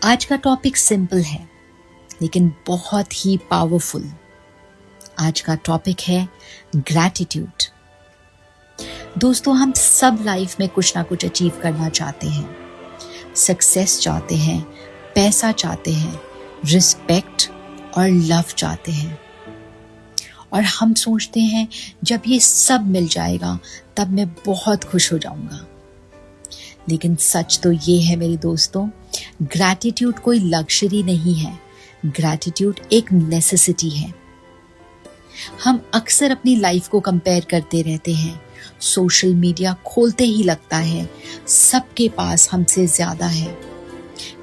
आज का topic simple है लेकिन बहुत ही पावरफुल। आज का टॉपिक है ग्रैटिट्यूड। दोस्तों, हम सब लाइफ में कुछ ना कुछ अचीव करना चाहते हैं। सक्सेस चाहते हैं, पैसा चाहते हैं, रिस्पेक्ट और लव चाहते हैं। और हम सोचते हैं जब ये सब मिल जाएगा तब मैं बहुत खुश हो जाऊंगा। लेकिन सच तो ये है मेरे दोस्तों, ग्रैटिट्यूड कोई लग्जरी नहीं है। ग्रैटिट्यूड एक नेसेसिटी है। हम अक्सर अपनी लाइफ को कंपेयर करते रहते हैं। सोशल मीडिया खोलते ही लगता है सबके पास हमसे ज्यादा है।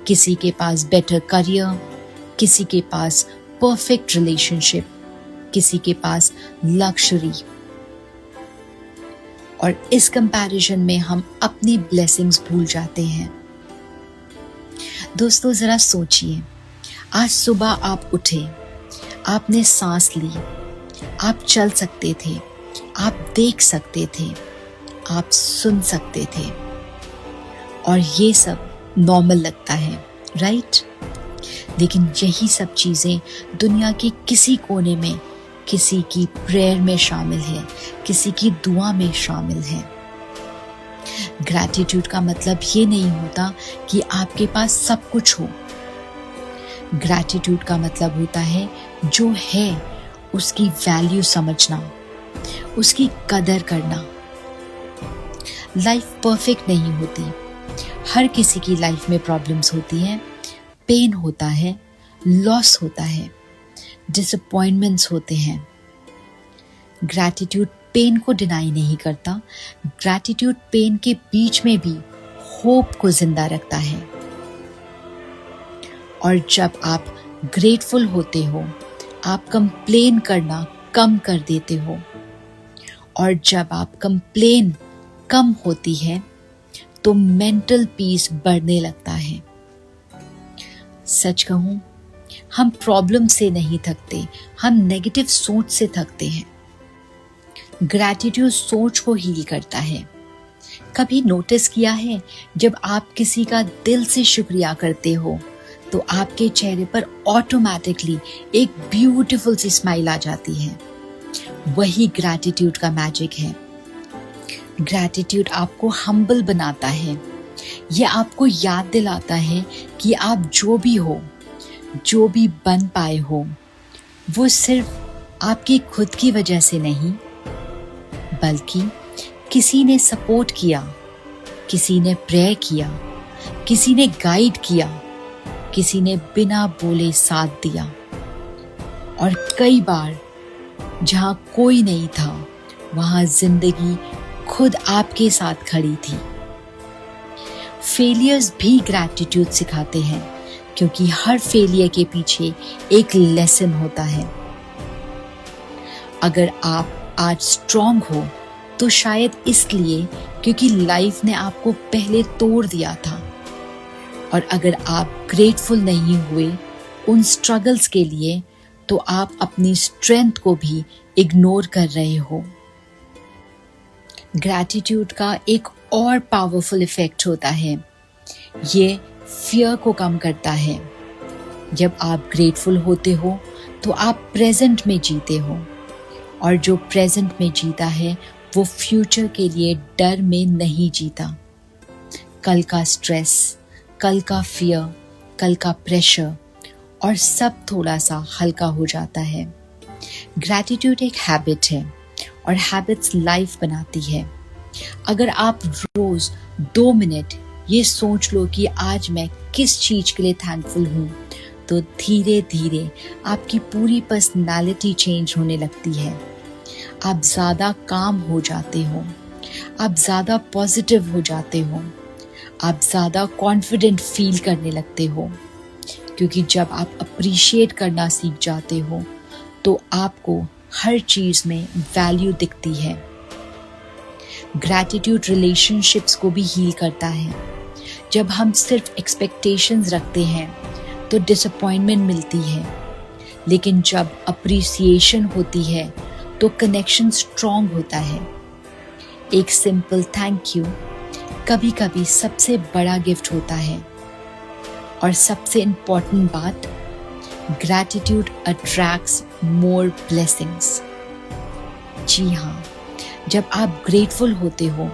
किसी के पास बेटर करियर, किसी के पास परफेक्ट रिलेशनशिप, किसी के पास लग्जरी। और इस कंपैरिजन में हम अपनी ब्लेसिंग्स भूल जाते हैं। दोस्तों, जरा सोचिए, आज सुबह आप उठे, आपने सांस ली, आप चल सकते थे, आप देख सकते थे, आप सुन सकते थे, और ये सब नॉर्मल लगता है, राइट? लेकिन यही सब चीजें दुनिया के किसी कोने में किसी की प्रेयर में शामिल है, किसी की दुआ में शामिल है। ग्रैटिट्यूड का मतलब ये नहीं होता कि आपके पास सब कुछ हो। ग्रैटिट्यूड का मतलब होता है जो है उसकी वैल्यू समझना, उसकी कदर करना। लाइफ परफेक्ट नहीं होती। हर किसी की लाइफ में प्रॉब्लम्स होती हैं, पेन होता है, लॉस होता है, डिसअपॉइंटमेंट्स होते हैं। ग्रैटिट्यूड पेन को डिनाई नहीं करता। ग्रैटिट्यूड पेन के बीच में भी होप को जिंदा रखता है। और जब आप ग्रेटफुल होते हो, आप कंप्लेन करना कम कर देते हो। और जब आप कंप्लेन कम होती है तो मेंटल पीस बढ़ने लगता है। सच कहूं, हम प्रॉब्लम से नहीं थकते, हम नेगेटिव सोच से थकते हैं। ग्रैटिट्यूड सोच को हील करता है। कभी नोटिस किया है, जब आप किसी का दिल से शुक्रिया करते हो तो आपके चेहरे पर ऑटोमेटिकली एक ब्यूटीफुल सी स्माइल आ जाती है। वही ग्रैटिट्यूड का मैजिक है। ग्रैटिट्यूड आपको हम्बल बनाता है। यह आपको याद दिलाता है कि आप जो भी हो, जो भी बन पाए हो, वो सिर्फ आपकी खुद की वजह से नहीं, बल्कि किसी ने सपोर्ट किया, किसी ने प्रेयर किया, किसी ने गाइड किया, किसी ने बिना बोले साथ दिया। और कई बार जहां कोई नहीं था, वहां जिंदगी खुद आपके साथ खड़ी थी। फेलियर्स भी ग्रैटिट्यूड सिखाते हैं, क्योंकि हर फेलियर के पीछे एक लेसन होता है। अगर आप आज स्ट्रांग हो तो शायद इसलिए क्योंकि लाइफ ने आपको पहले तोड़ दिया था। और अगर आप ग्रेटफुल नहीं हुए उन स्ट्रगल्स के लिए तो आप अपनी स्ट्रेंथ को भी इग्नोर कर रहे हो। ग्रैटिट्यूड का एक और पावरफुल इफेक्ट होता है, ये फियर को कम करता है। जब आप ग्रेटफुल होते हो तो आप प्रेजेंट में जीते हो, और जो प्रेजेंट में जीता है वो फ्यूचर के लिए डर में नहीं जीता। कल का स्ट्रेस, कल का फियर, कल का प्रेशर और सब थोड़ा सा हल्का हो जाता है। ग्रैटिट्यूड एक हैबिट है और हैबिट्स लाइफ बनाती है। अगर आप रोज 2 मिनट ये सोच लो कि आज मैं किस चीज के लिए थैंकफुल हूँ, तो धीरे धीरे आपकी पूरी पर्सनालिटी चेंज होने लगती है। आप ज्यादा काम हो जाते हो, आप ज्यादा पॉजिटिव हो जाते हो, आप ज्यादा कॉन्फिडेंट फील करने लगते हो। क्योंकि जब आप अप्रिशिएट करना सीख जाते हो तो आपको हर चीज में वैल्यू दिखती है। ग्रैटिट्यूड रिलेशनशिप्स को भी हील करता है। जब हम सिर्फ एक्सपेक्टेशंस रखते हैं तो डिसअपॉइंटमेंट मिलती है, लेकिन जब अप्रिसिएशन होती है तो कनेक्शन स्ट्रॉन्ग होता है। एक सिंपल थैंक यू कभी कभी सबसे बड़ा गिफ्ट होता है। और सबसे इम्पोर्टेंट बात, ग्रैटिट्यूड अट्रैक्ट्स मोर ब्लेसिंग्स। जी हाँ, जब आप ग्रेटफुल होते हो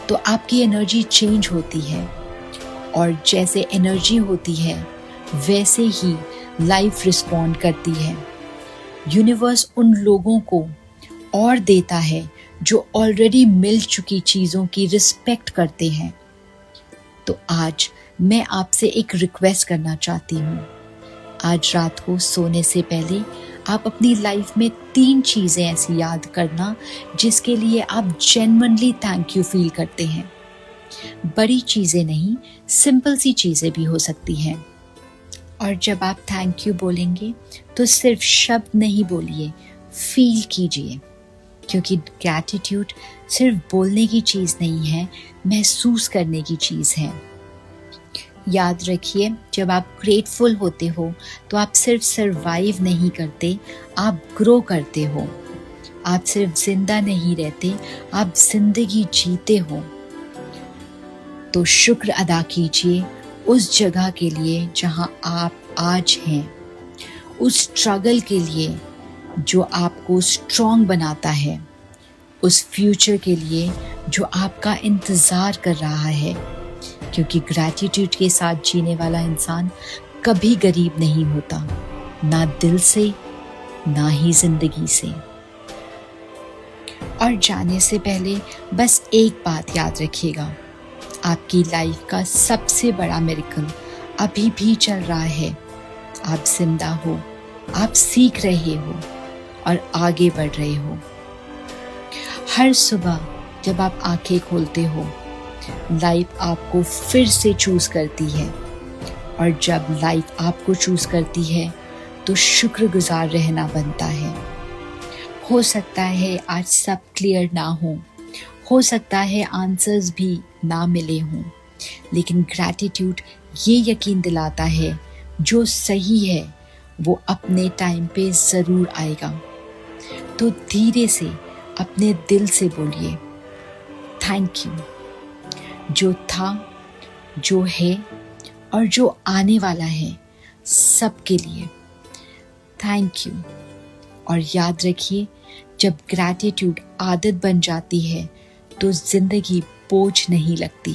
तो आपकी एनर्जी चेंज होती है, और जैसे एनर्जी होती है वैसे ही लाइफ रिस्पॉन्ड करती है। यूनिवर्स उन लोगों को और देता है जो ऑलरेडी मिल चुकी चीज़ों की रिस्पेक्ट करते हैं। तो आज मैं आपसे एक रिक्वेस्ट करना चाहती हूँ। आज रात को सोने से पहले आप अपनी लाइफ में 3 चीज़ें ऐसी याद करना जिसके लिए आप जेन्युइनली थैंक यू फील करते हैं। बड़ी चीज़ें नहीं, सिंपल सी चीज़ें भी हो सकती हैं। और जब आप थैंक यू बोलेंगे तो सिर्फ शब्द नहीं बोलिए, फील कीजिए, क्योंकि ग्रैटिट्यूड सिर्फ बोलने की चीज़ नहीं है, महसूस करने की चीज़ है। याद रखिए, जब आप ग्रेटफुल होते हो तो आप सिर्फ सरवाइव नहीं करते, आप ग्रो करते हो। आप सिर्फ जिंदा नहीं रहते, आप जिंदगी जीते हो। तो शुक्र अदा कीजिए उस जगह के लिए जहां आप आज हैं, उस स्ट्रगल के लिए जो आपको स्ट्रॉन्ग बनाता है, उस फ्यूचर के लिए जो आपका इंतज़ार कर रहा है, क्योंकि ग्रैटिट्यूड के साथ जीने वाला इंसान कभी गरीब नहीं होता, ना दिल से ना ही जिंदगी से। और जाने से पहले बस एक बात याद रखिएगा, आपकी लाइफ का सबसे बड़ा मिरेकल अभी भी चल रहा है। आप जिंदा हो, आप सीख रहे हो और आगे बढ़ रहे हो। हर सुबह जब आप आंखें खोलते हो, लाइफ आपको फिर से चूज करती है, और जब लाइफ आपको चूज करती है तो शुक्रगुजार रहना बनता है। हो सकता है आज सब क्लियर ना हो सकता है आंसर्स भी ना मिले हों, लेकिन ग्रैटिट्यूड ये यकीन दिलाता है जो सही है वो अपने टाइम पे ज़रूर आएगा। तो धीरे से अपने दिल से बोलिए थैंक यू, जो था, जो है और जो आने वाला है, सबके लिए थैंक यू। और याद रखिए, जब ग्रैटिट्यूड आदत बन जाती है तो जिंदगी बोझ नहीं लगती,